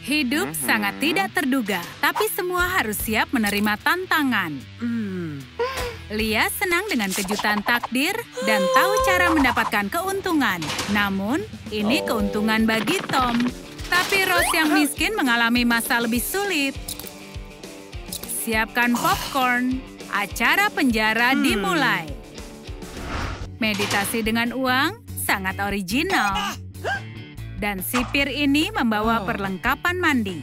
Hidup sangat tidak terduga, tapi semua harus siap menerima tantangan. Lia senang dengan kejutan takdir dan tahu cara mendapatkan keuntungan. Namun, ini keuntungan bagi Tom. Tapi Rose yang miskin mengalami masa lebih sulit. Siapkan popcorn. Acara penjara dimulai. Meditasi dengan uang sangat original. Dan sipir ini membawa perlengkapan mandi.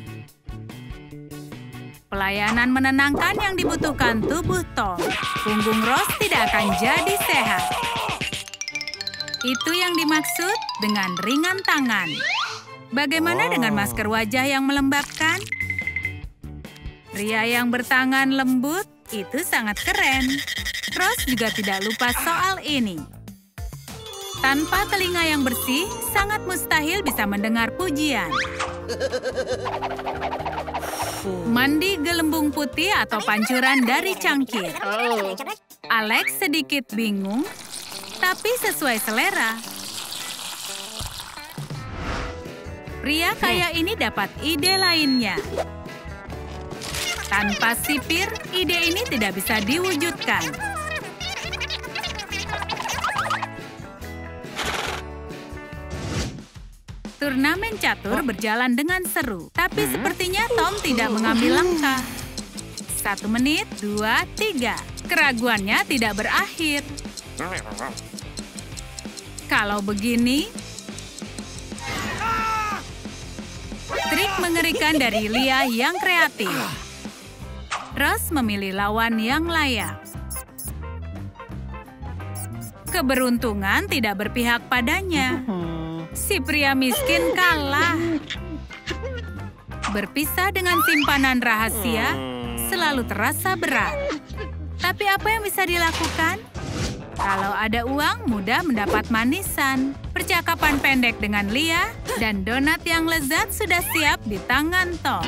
Pelayanan menenangkan yang dibutuhkan tubuh Tom. Punggung Rose tidak akan jadi sehat. Itu yang dimaksud dengan ringan tangan. Bagaimana dengan masker wajah yang melembabkan? Pria yang bertangan lembut itu sangat keren. Rose juga tidak lupa soal ini. Tanpa telinga yang bersih, sangat mustahil bisa mendengar pujian. Mandi gelembung putih atau pancuran dari cangkir. Alex sedikit bingung, tapi sesuai selera. Pria kaya ini dapat ide lainnya. Tanpa sipir, ide ini tidak bisa diwujudkan. Turnamen catur berjalan dengan seru, tapi sepertinya Tom tidak mengambil langkah. 1 menit, 2, 3. Keraguannya tidak berakhir. Kalau begini, trik mengerikan dari Lia yang kreatif. Rose memilih lawan yang layak. Keberuntungan tidak berpihak padanya. Si pria miskin kalah. Berpisah dengan simpanan rahasia selalu terasa berat. Tapi apa yang bisa dilakukan? Kalau ada uang, mudah mendapat manisan. Percakapan pendek dengan Lia dan donat yang lezat sudah siap di tangan Tom.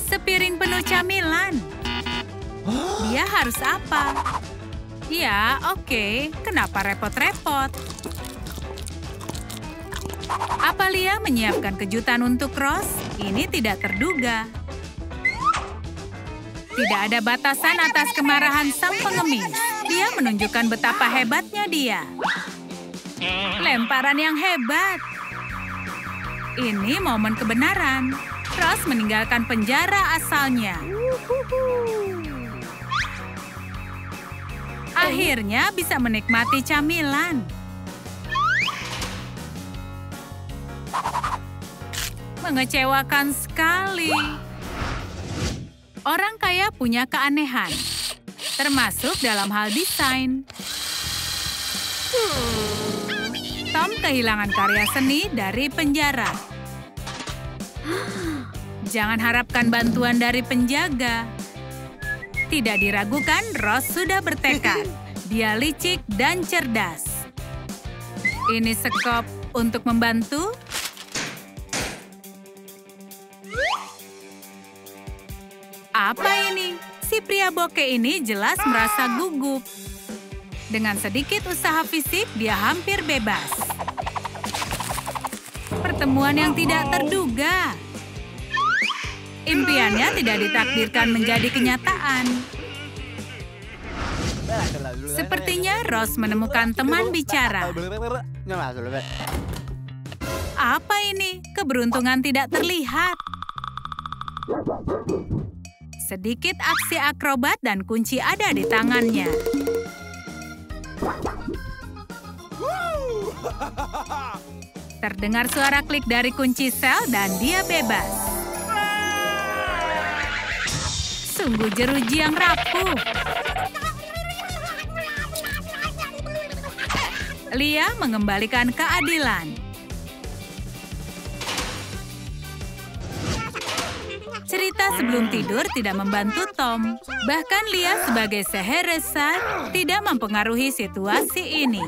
Sepiring penuh camilan. Dia harus apa? Ya, oke. Kenapa repot-repot? Apa Lia menyiapkan kejutan untuk Rose? Ini tidak terduga. Tidak ada batasan atas kemarahan sang pengemis. Dia menunjukkan betapa hebatnya dia. Lemparan yang hebat. Ini momen kebenaran. Rose meninggalkan penjara asalnya. Akhirnya bisa menikmati camilan. Mengecewakan sekali. Orang kaya punya keanehan, termasuk dalam hal desain. Tom kehilangan karya seni dari penjara. Jangan harapkan bantuan dari penjaga. Tidak diragukan, Rose sudah bertekad. Dia licik dan cerdas. Ini sekop untuk membantu. Apa ini? Si pria bokeh ini jelas merasa gugup. Dengan sedikit usaha fisik, dia hampir bebas. Pertemuan yang tidak terduga. Impiannya tidak ditakdirkan menjadi kenyataan. Sepertinya Rose menemukan teman bicara. Apa ini? Keberuntungan tidak terlihat. Sedikit aksi akrobat dan kunci ada di tangannya. Terdengar suara klik dari kunci sel dan dia bebas. Sungguh jeruji yang rapuh. Lia mengembalikan keadilan. Cerita sebelum tidur tidak membantu Tom. Bahkan Lia sebagai Scheherazade tidak mempengaruhi situasi ini.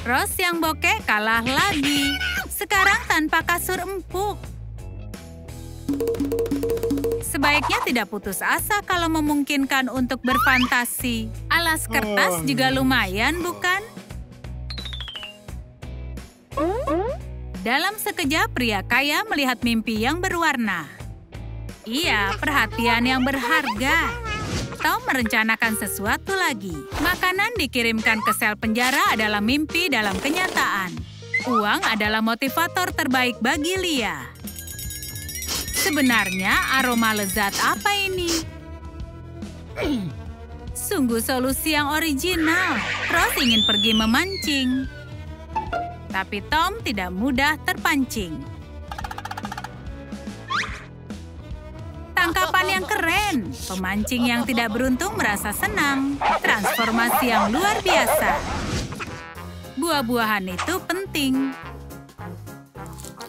Rose yang bokeh kalah lagi. Sekarang tanpa kasur empuk. Sebaiknya tidak putus asa kalau memungkinkan untuk berfantasi. Alas kertas juga lumayan, bukan? Dalam sekejap, pria kaya melihat mimpi yang berwarna. Iya, perhatian yang berharga. Tom merencanakan sesuatu lagi. Makanan dikirimkan ke sel penjara adalah mimpi dalam kenyataan. Uang adalah motivator terbaik bagi Lia. Sebenarnya aroma lezat apa ini? Sungguh solusi yang original. Rose ingin pergi memancing. Tapi Tom tidak mudah terpancing. Tangkapan yang keren. Pemancing yang tidak beruntung merasa senang. Transformasi yang luar biasa. Buah-buahan itu penting.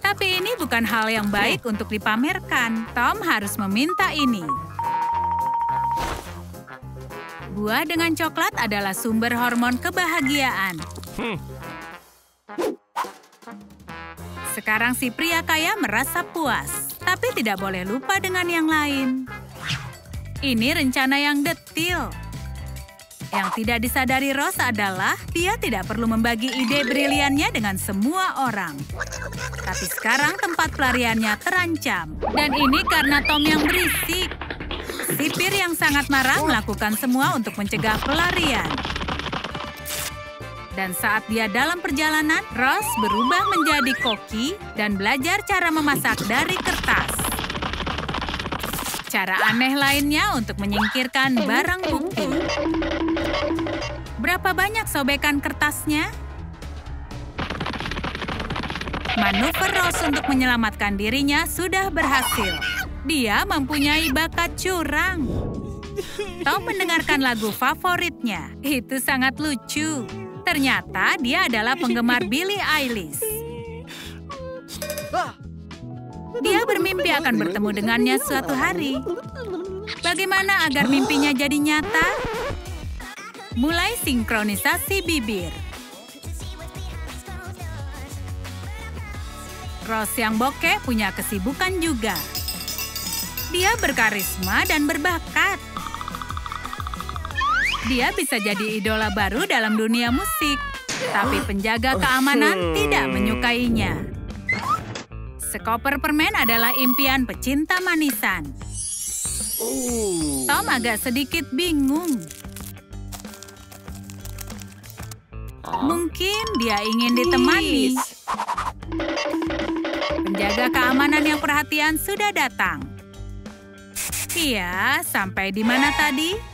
Tapi ini bukan hal yang baik untuk dipamerkan. Tom harus meminta ini. Buah dengan coklat adalah sumber hormon kebahagiaan. Sekarang si pria kaya merasa puas, tapi tidak boleh lupa dengan yang lain. Ini rencana yang detil. Yang tidak disadari Rose adalah dia tidak perlu membagi ide briliannya dengan semua orang. Tapi sekarang tempat pelariannya terancam. Dan ini karena Tom yang berisik. Sipir yang sangat marah melakukan semua untuk mencegah pelarian. Dan saat dia dalam perjalanan, Rose berubah menjadi koki dan belajar cara memasak dari kertas. Cara aneh lainnya untuk menyingkirkan barang bukti. Berapa banyak sobekan kertasnya? Manuver Rose untuk menyelamatkan dirinya sudah berhasil. Dia mempunyai bakat curang. Tom mendengarkan lagu favoritnya. Itu sangat lucu. Ternyata dia adalah penggemar Billie Eilish. Dia bermimpi akan bertemu dengannya suatu hari. Bagaimana agar mimpinya jadi nyata? Mulai sinkronisasi bibir. Rose yang bokeh punya kesibukan juga. Dia berkarisma dan berbakat. Dia bisa jadi idola baru dalam dunia musik. Tapi penjaga keamanan tidak menyukainya. Sekoper permen adalah impian pecinta manisan. Tom agak sedikit bingung. Mungkin dia ingin ditemani. Penjaga keamanan yang perhatian sudah datang. Iya, sampai di mana tadi?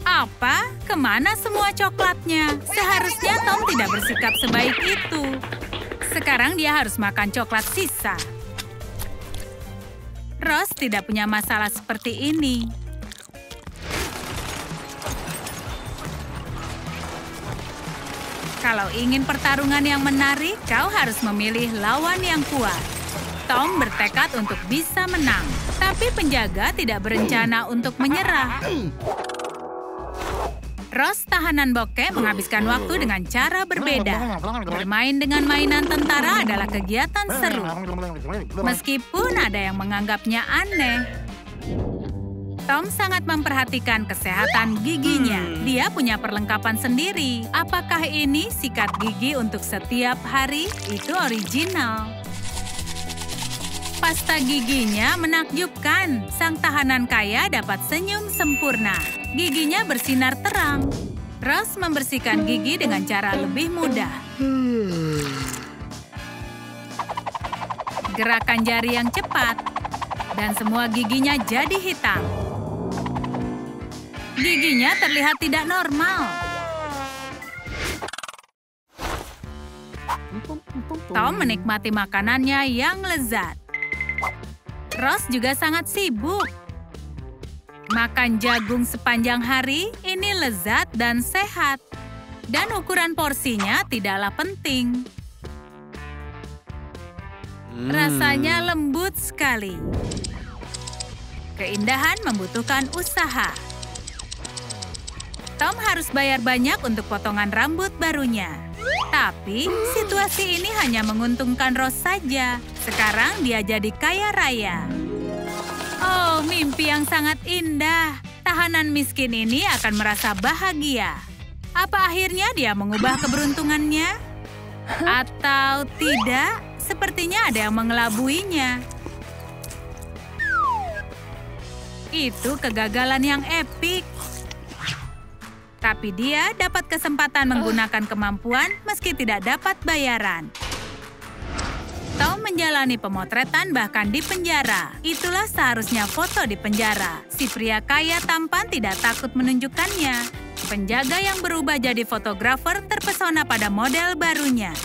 Apa? Kemana semua coklatnya? Seharusnya Tom tidak bersikap sebaik itu. Sekarang dia harus makan coklat sisa. Rose tidak punya masalah seperti ini. Kalau ingin pertarungan yang menarik, kau harus memilih lawan yang kuat. Tom bertekad untuk bisa menang. Tapi penjaga tidak berencana untuk menyerah. Rose tahanan bokeh menghabiskan waktu dengan cara berbeda. Bermain dengan mainan tentara adalah kegiatan seru. Meskipun ada yang menganggapnya aneh. Tom sangat memperhatikan kesehatan giginya. Dia punya perlengkapan sendiri. Apakah ini sikat gigi untuk setiap hari? Itu original. Pasta giginya menakjubkan. Sang tahanan kaya dapat senyum sempurna. Giginya bersinar terang. Rose membersihkan gigi dengan cara lebih mudah. Gerakan jari yang cepat. Dan semua giginya jadi hitam. Giginya terlihat tidak normal. Tom menikmati makanannya yang lezat. Rose juga sangat sibuk. Makan jagung sepanjang hari ini lezat dan sehat. Dan ukuran porsinya tidaklah penting. Rasanya lembut sekali. Keindahan membutuhkan usaha. Tom harus bayar banyak untuk potongan rambut barunya. Tapi situasi ini hanya menguntungkan Rose saja. Sekarang dia jadi kaya raya. Oh, mimpi yang sangat indah. Tahanan miskin ini akan merasa bahagia. Apa akhirnya dia mengubah keberuntungannya? Atau tidak? Sepertinya ada yang mengelabuinya. Itu kegagalan yang epik. Tapi dia dapat kesempatan menggunakan kemampuan meski tidak dapat bayaran. Tom menjalani pemotretan bahkan di penjara. Itulah seharusnya foto di penjara. Si pria kaya tampan tidak takut menunjukkannya. Penjaga yang berubah jadi fotografer terpesona pada model barunya.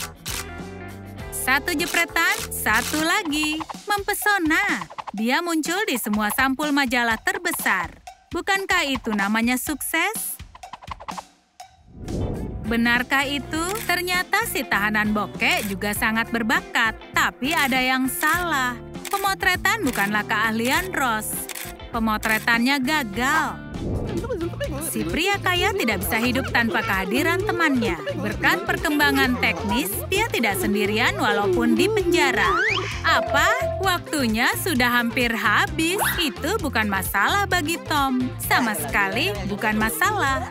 Satu jepretan, satu lagi. Mempesona. Dia muncul di semua sampul majalah terbesar. Bukankah itu namanya sukses? Benarkah itu? Ternyata si tahanan bokek juga sangat berbakat. Tapi ada yang salah. Pemotretan bukanlah keahlian Ross. Pemotretannya gagal. Si pria kaya tidak bisa hidup tanpa kehadiran temannya. Berkat perkembangan teknis, dia tidak sendirian walaupun di penjara. Apa? Waktunya sudah hampir habis. Itu bukan masalah bagi Tom. Sama sekali bukan masalah.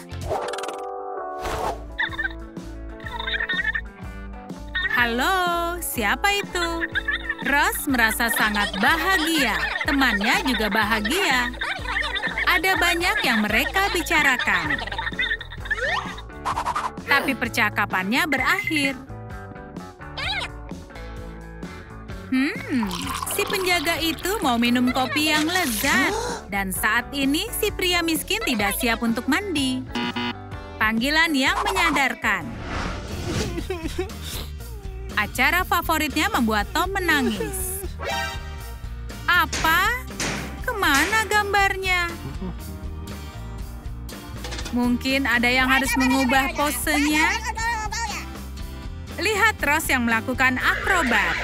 Halo, siapa itu? Ross merasa sangat bahagia. Temannya juga bahagia. Ada banyak yang mereka bicarakan. Tapi percakapannya berakhir. Si penjaga itu mau minum kopi yang lezat. Dan saat ini si pria miskin tidak siap untuk mandi. Panggilan yang menyadarkan. Acara favoritnya membuat Tom menangis. Apa? Kemana gambarnya? Mungkin ada yang harus mengubah posenya. Lihat Ross yang melakukan akrobat.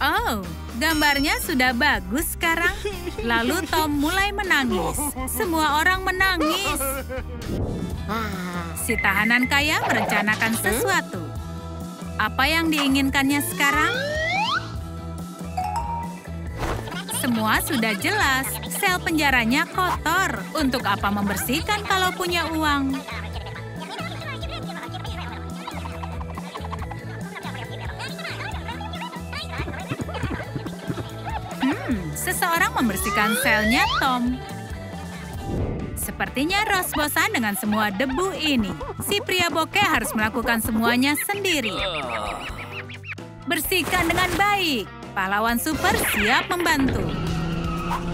Oh, gambarnya sudah bagus sekarang. Lalu Tom mulai menangis. Semua orang menangis. Si tahanan kaya merencanakan sesuatu. Apa yang diinginkannya sekarang? Semua sudah jelas. Sel penjaranya kotor. Untuk apa membersihkan kalau punya uang? Seseorang membersihkan selnya Tom. Sepertinya Ross bosan dengan semua debu ini. Si pria bokeh harus melakukan semuanya sendiri. Bersihkan dengan baik. Pahlawan super siap membantu.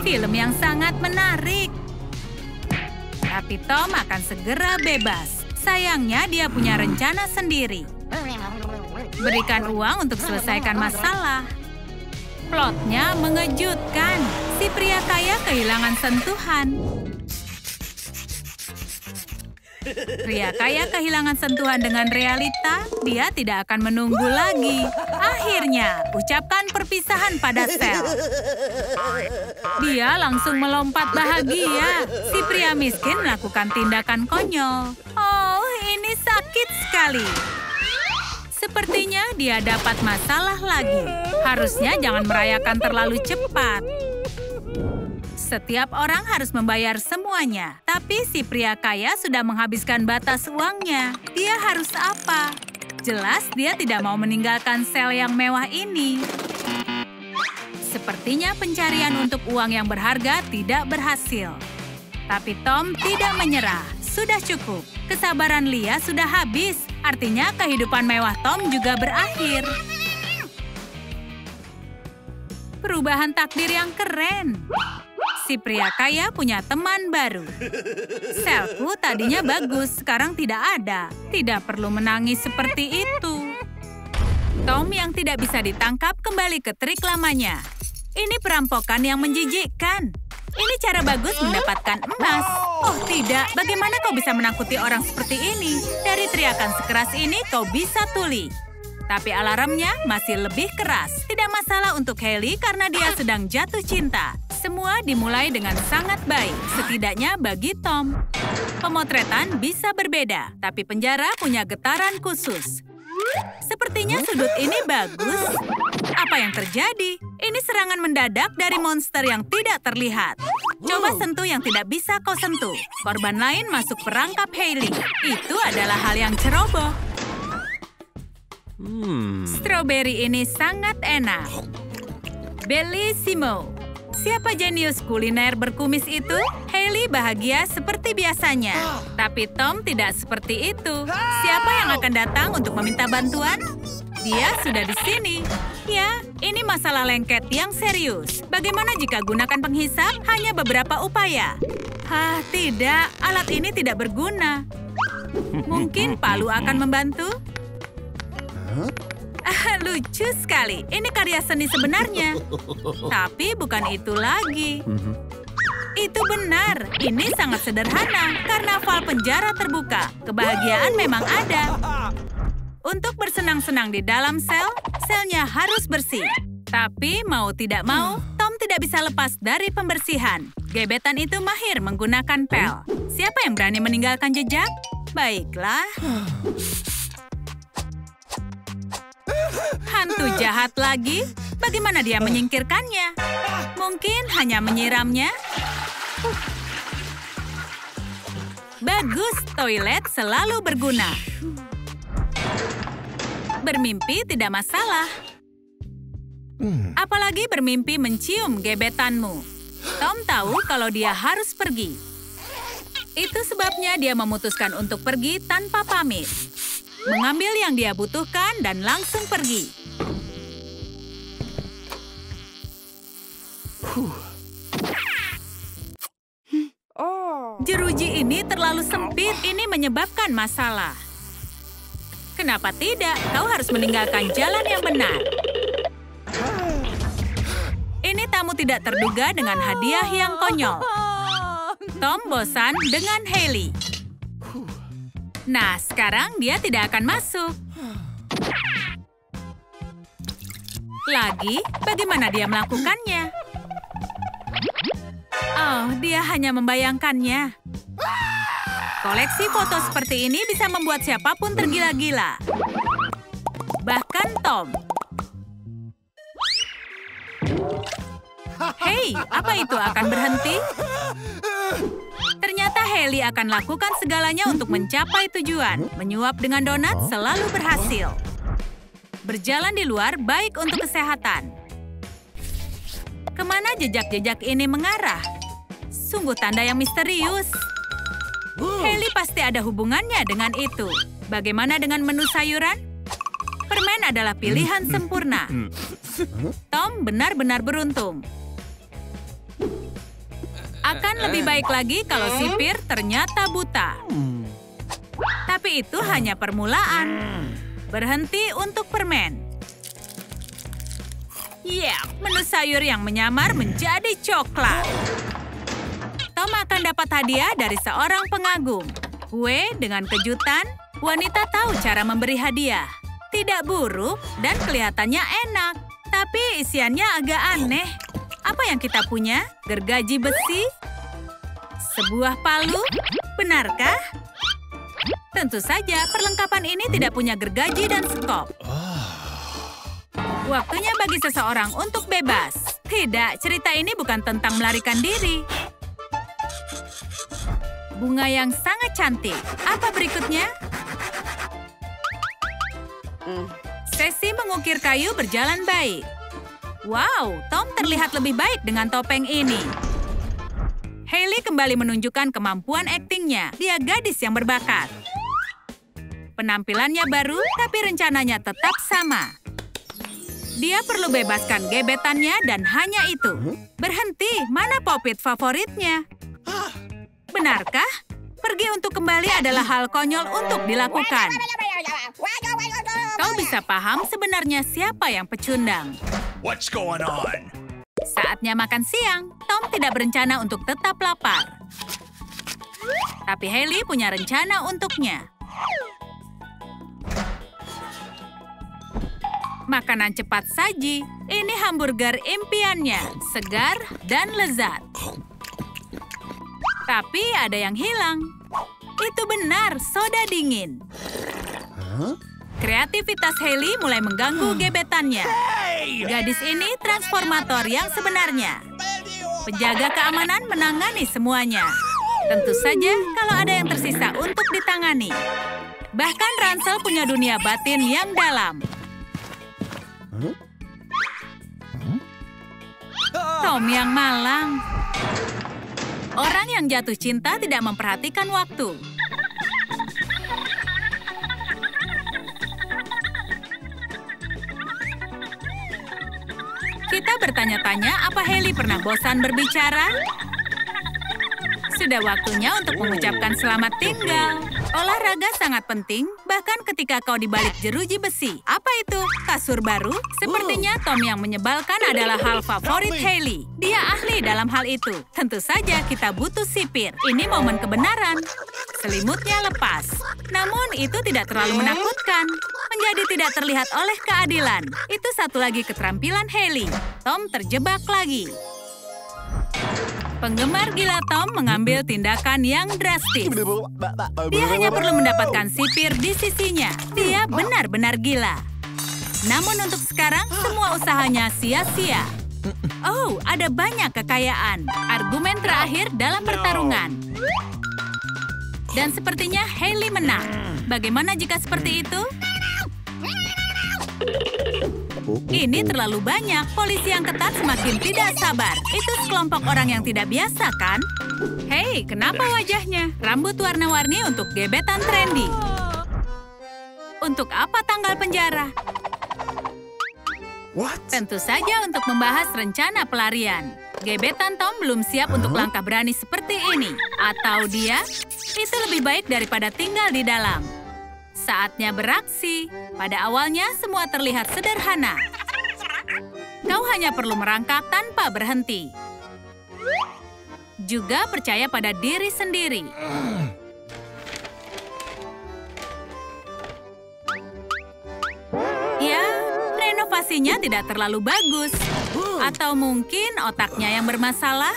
Film yang sangat menarik. Tapi Tom akan segera bebas. Sayangnya dia punya rencana sendiri. Berikan uang untuk selesaikan masalah. Plotnya mengejutkan. Si pria kaya kehilangan sentuhan. Pria kaya kehilangan sentuhan dengan realita, dia tidak akan menunggu lagi. Akhirnya, ucapkan perpisahan pada sel. Dia langsung melompat bahagia. Si pria miskin melakukan tindakan konyol. Oh, ini sakit sekali. Sepertinya dia dapat masalah lagi. Harusnya jangan merayakan terlalu cepat. Setiap orang harus membayar semuanya. Tapi si pria kaya sudah menghabiskan batas uangnya. Dia harus apa? Jelas dia tidak mau meninggalkan sel yang mewah ini. Sepertinya pencarian untuk uang yang berharga tidak berhasil. Tapi Tom tidak menyerah. Sudah cukup. Kesabaran Lia sudah habis. Artinya kehidupan mewah Tom juga berakhir. Perubahan takdir yang keren. Si pria kaya punya teman baru. Selku tadinya bagus, sekarang tidak ada. Tidak perlu menangis seperti itu. Tom yang tidak bisa ditangkap kembali ke trik lamanya. Ini perampokan yang menjijikkan. Ini cara bagus mendapatkan emas. Oh tidak, bagaimana kau bisa menakuti orang seperti ini? Dari teriakan sekeras ini kau bisa tuli. Tapi alarmnya masih lebih keras. Tidak masalah untuk Hailey karena dia sedang jatuh cinta. Semua dimulai dengan sangat baik, setidaknya bagi Tom. Pemotretan bisa berbeda, tapi penjara punya getaran khusus. Sepertinya sudut ini bagus. Apa yang terjadi? Ini serangan mendadak dari monster yang tidak terlihat. Coba sentuh yang tidak bisa kau sentuh. Korban lain masuk perangkap Hailey. Itu adalah hal yang ceroboh. Stroberi ini sangat enak. Bellissimo. Siapa jenius kuliner berkumis itu? Hailey bahagia seperti biasanya. Tapi Tom tidak seperti itu. Siapa yang akan datang untuk meminta bantuan? Dia sudah di sini. Ya, ini masalah lengket yang serius. Bagaimana jika gunakan penghisap hanya beberapa upaya? Tidak. Alat ini tidak berguna. Mungkin palu akan membantu? Lucu sekali. Ini karya seni sebenarnya. Tapi bukan itu lagi. Itu benar. Ini sangat sederhana. Karnaval penjara terbuka. Kebahagiaan memang ada. Untuk bersenang-senang di dalam sel, selnya harus bersih. Tapi mau tidak mau, Tom tidak bisa lepas dari pembersihan. Gebetan itu mahir menggunakan pel. Siapa yang berani meninggalkan jejak? Baiklah. Hantu jahat lagi? Bagaimana dia menyingkirkannya? Mungkin hanya menyiramnya? Bagus, toilet selalu berguna. Bermimpi tidak masalah. Apalagi bermimpi mencium gebetanmu. Tom tahu kalau dia harus pergi. Itu sebabnya dia memutuskan untuk pergi tanpa pamit. Mengambil yang dia butuhkan dan langsung pergi. Jeruji ini terlalu sempit. Ini menyebabkan masalah. Kenapa tidak? Kau harus meninggalkan jalan yang benar. Ini tamu tidak terduga dengan hadiah yang konyol. Tom bosan dengan Hailey. Nah, sekarang dia tidak akan masuk. Lagi, bagaimana dia melakukannya? Oh, dia hanya membayangkannya. Koleksi foto seperti ini bisa membuat siapapun tergila-gila. Bahkan Tom. Hei, apa itu akan berhenti? Ternyata Hailey akan lakukan segalanya untuk mencapai tujuan. Menyuap dengan donat selalu berhasil. Berjalan di luar baik untuk kesehatan. Kemana jejak-jejak ini mengarah? Sungguh tanda yang misterius. Hailey pasti ada hubungannya dengan itu. Bagaimana dengan menu sayuran? Permen adalah pilihan sempurna. Tom benar-benar beruntung. Akan lebih baik lagi kalau sipir ternyata buta. Tapi itu hanya permulaan. Berhenti untuk permen. Menu sayur yang menyamar menjadi coklat. Tom akan dapat hadiah dari seorang pengagum. Kue dengan kejutan, wanita tahu cara memberi hadiah. Tidak buruk dan kelihatannya enak. Tapi isiannya agak aneh. Apa yang kita punya? Gergaji besi? Sebuah palu? Benarkah? Tentu saja, perlengkapan ini tidak punya gergaji dan skop. Waktunya bagi seseorang untuk bebas. Tidak, cerita ini bukan tentang melarikan diri. Bunga yang sangat cantik. Apa berikutnya? Sesi mengukir kayu berjalan baik. Wow, Tom terlihat lebih baik dengan topeng ini. Hailey kembali menunjukkan kemampuan aktingnya. Dia gadis yang berbakat. Penampilannya baru, tapi rencananya tetap sama. Dia perlu bebaskan gebetannya dan hanya itu. Berhenti, mana popit favoritnya? Benarkah? Pergi untuk kembali adalah hal konyol untuk dilakukan. Kau bisa paham sebenarnya siapa yang pecundang. What's going on? Saatnya makan siang. Tom tidak berencana untuk tetap lapar. Tapi Hailey punya rencana untuknya. Makanan cepat saji. Ini hamburger impiannya. Segar dan lezat. Tapi ada yang hilang. Itu benar, soda dingin. Kreativitas Hailey mulai mengganggu gebetannya. Gadis ini transformator yang sebenarnya. Penjaga keamanan menangani semuanya. Tentu saja kalau ada yang tersisa untuk ditangani. Bahkan Ransel punya dunia batin yang dalam. Tom yang malang. Orang yang jatuh cinta tidak memperhatikan waktu. Kita bertanya-tanya apa Hailey pernah bosan berbicara? Sudah waktunya untuk mengucapkan selamat tinggal. Olahraga sangat penting, bahkan ketika kau di balik jeruji besi. Apa itu? Kasur baru? Sepertinya Tom yang menyebalkan adalah hal favorit Hailey. Dia ahli dalam hal itu. Tentu saja kita butuh sipir. Ini momen kebenaran. Selimutnya lepas. Namun itu tidak terlalu menakutkan. Menjadi tidak terlihat oleh keadilan. Itu satu lagi keterampilan Hailey. Tom terjebak lagi. Penggemar gila Tom mengambil tindakan yang drastis. Dia hanya perlu mendapatkan sipir di sisinya. Dia benar-benar gila. Namun untuk sekarang, semua usahanya sia-sia. Oh, ada banyak kekayaan. Argumen terakhir dalam pertarungan. Dan sepertinya Hailey menang. Bagaimana jika seperti itu? Ini terlalu banyak. Polisi yang ketat semakin tidak sabar. Itu sekelompok orang yang tidak biasa, kan? Hei, kenapa wajahnya? Rambut warna-warni untuk gebetan trendy. Untuk apa tanggal penjara? Tentu saja untuk membahas rencana pelarian. Gebetan Tom belum siap untuk langkah berani seperti ini. Atau dia? Itu lebih baik daripada tinggal di dalam. Saatnya beraksi. Pada awalnya semua terlihat sederhana. Kau hanya perlu merangkak tanpa berhenti. Juga percaya pada diri sendiri. Ya, renovasinya tidak terlalu bagus. Atau mungkin otaknya yang bermasalah?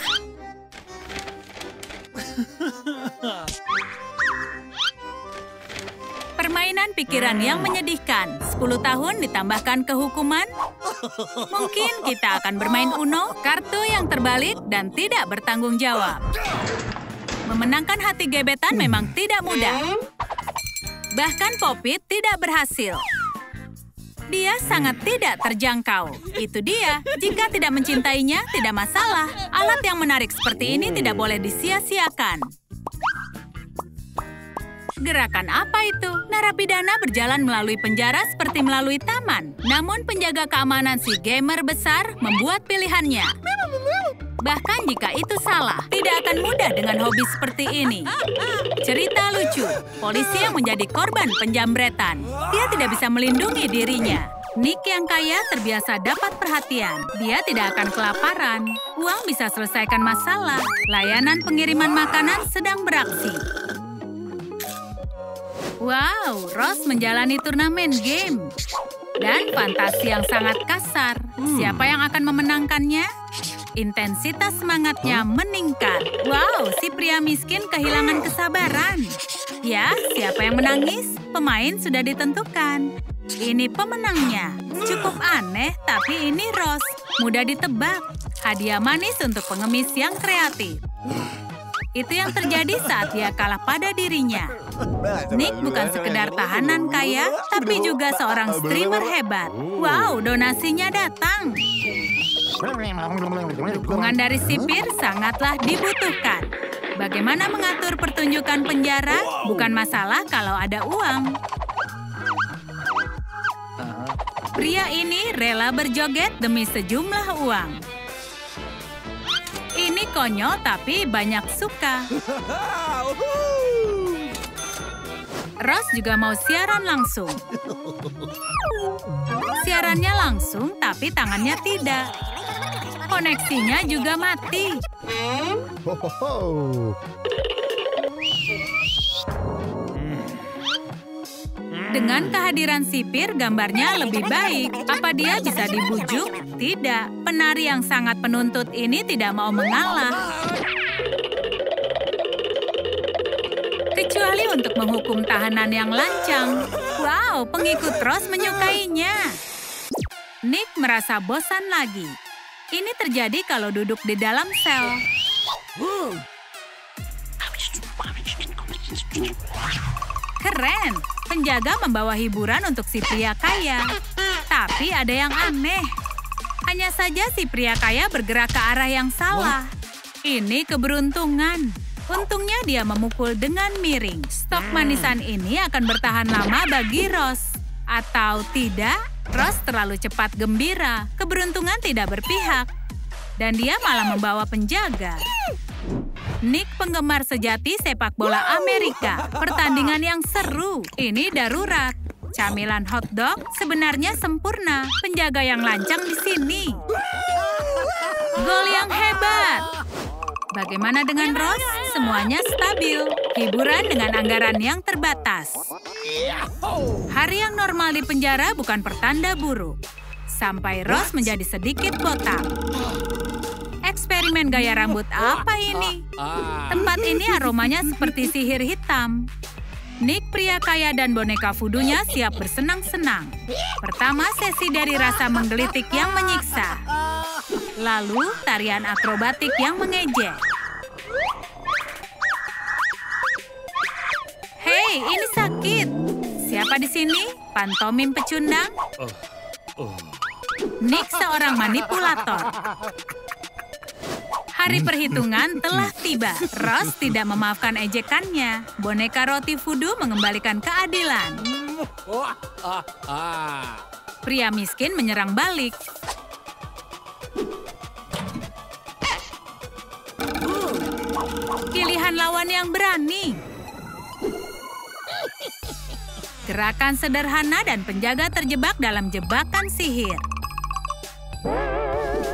Permainan pikiran yang menyedihkan. 10 tahun ditambahkan ke hukuman. Mungkin kita akan bermain Uno, kartu yang terbalik dan tidak bertanggung jawab. Memenangkan hati gebetan memang tidak mudah. Bahkan Poppy tidak berhasil. Dia sangat tidak terjangkau. Itu dia. Jika tidak mencintainya, tidak masalah. Alat yang menarik seperti ini tidak boleh disia-siakan. Gerakan apa itu? Narapidana berjalan melalui penjara seperti melalui taman. Namun penjaga keamanan si gamer besar membuat pilihannya. Bahkan jika itu salah, tidak akan mudah dengan hobi seperti ini. Cerita lucu, polisi yang menjadi korban penjambretan. Dia tidak bisa melindungi dirinya. Nick yang kaya terbiasa dapat perhatian. Dia tidak akan kelaparan. Uang bisa selesaikan masalah. Layanan pengiriman makanan sedang beraksi. Wow, Ross menjalani turnamen game. Dan fantasi yang sangat kasar. Siapa yang akan memenangkannya? Intensitas semangatnya meningkat. Wow, si pria miskin kehilangan kesabaran. Ya, siapa yang menangis? Pemain sudah ditentukan. Ini pemenangnya. Cukup aneh, tapi ini Ross. Mudah ditebak. Hadiah manis untuk pengemis yang kreatif. Itu yang terjadi saat dia kalah pada dirinya. Nick bukan sekedar tahanan kaya, tapi juga seorang streamer hebat. Wow, donasinya datang. Dukungan dari sipir sangatlah dibutuhkan. Bagaimana mengatur pertunjukan penjara? Bukan masalah kalau ada uang. Pria ini rela berjoget demi sejumlah uang. Ini konyol tapi banyak suka. Ross juga mau siaran langsung. Siarannya langsung tapi tangannya tidak. Koneksinya juga mati. Dengan kehadiran sipir, gambarnya lebih baik. Apa dia bisa dibujuk? Tidak. Penari yang sangat penuntut ini tidak mau mengalah. Kecuali untuk menghukum tahanan yang lancang. Wow, pengikut Ross menyukainya. Nick merasa bosan lagi. Ini terjadi kalau duduk di dalam sel. Keren! Penjaga membawa hiburan untuk si pria kaya. Tapi ada yang aneh. Hanya saja si pria kaya bergerak ke arah yang salah. Ini keberuntungan. Untungnya dia memukul dengan miring. Stok manisan ini akan bertahan lama bagi Ross. Atau tidak, Ross terlalu cepat gembira. Keberuntungan tidak berpihak. Dan dia malah membawa penjaga. Nick penggemar sejati sepak bola Amerika. Pertandingan yang seru. Ini darurat. Camilan hotdog sebenarnya sempurna. Penjaga yang lancang di sini. Gol yang hebat. Bagaimana dengan Ross? Semuanya stabil. Hiburan dengan anggaran yang terbatas. Hari yang normal di penjara bukan pertanda buruk. Sampai Ross menjadi sedikit botak. Eksperimen gaya rambut apa ini? Tempat ini aromanya seperti sihir hitam. Nick, pria kaya dan boneka vudunya siap bersenang-senang. Pertama, sesi dari rasa menggelitik yang menyiksa. Lalu, tarian akrobatik yang mengejek. Hei, ini sakit. Siapa di sini? Pantomim pecundang? Nick seorang manipulator. Hari perhitungan telah tiba. Ross tidak memaafkan ejekannya. Boneka roti vudu mengembalikan keadilan. Pria miskin menyerang balik. Pilihan lawan yang berani. Gerakan sederhana dan penjaga terjebak dalam jebakan sihir.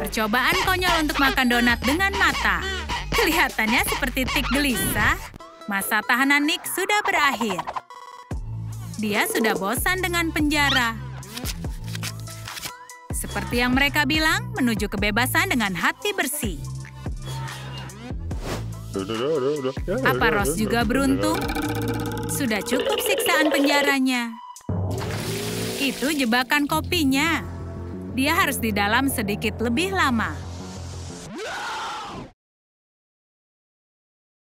Percobaan konyol untuk makan donat dengan mata. Kelihatannya seperti tik gelisah. Masa tahanan Nick sudah berakhir. Dia sudah bosan dengan penjara. Seperti yang mereka bilang, menuju kebebasan dengan hati bersih. Apa Ross juga beruntung? Sudah cukup siksaan penjaranya. Itu jebakan kopinya. Dia harus di dalam sedikit lebih lama.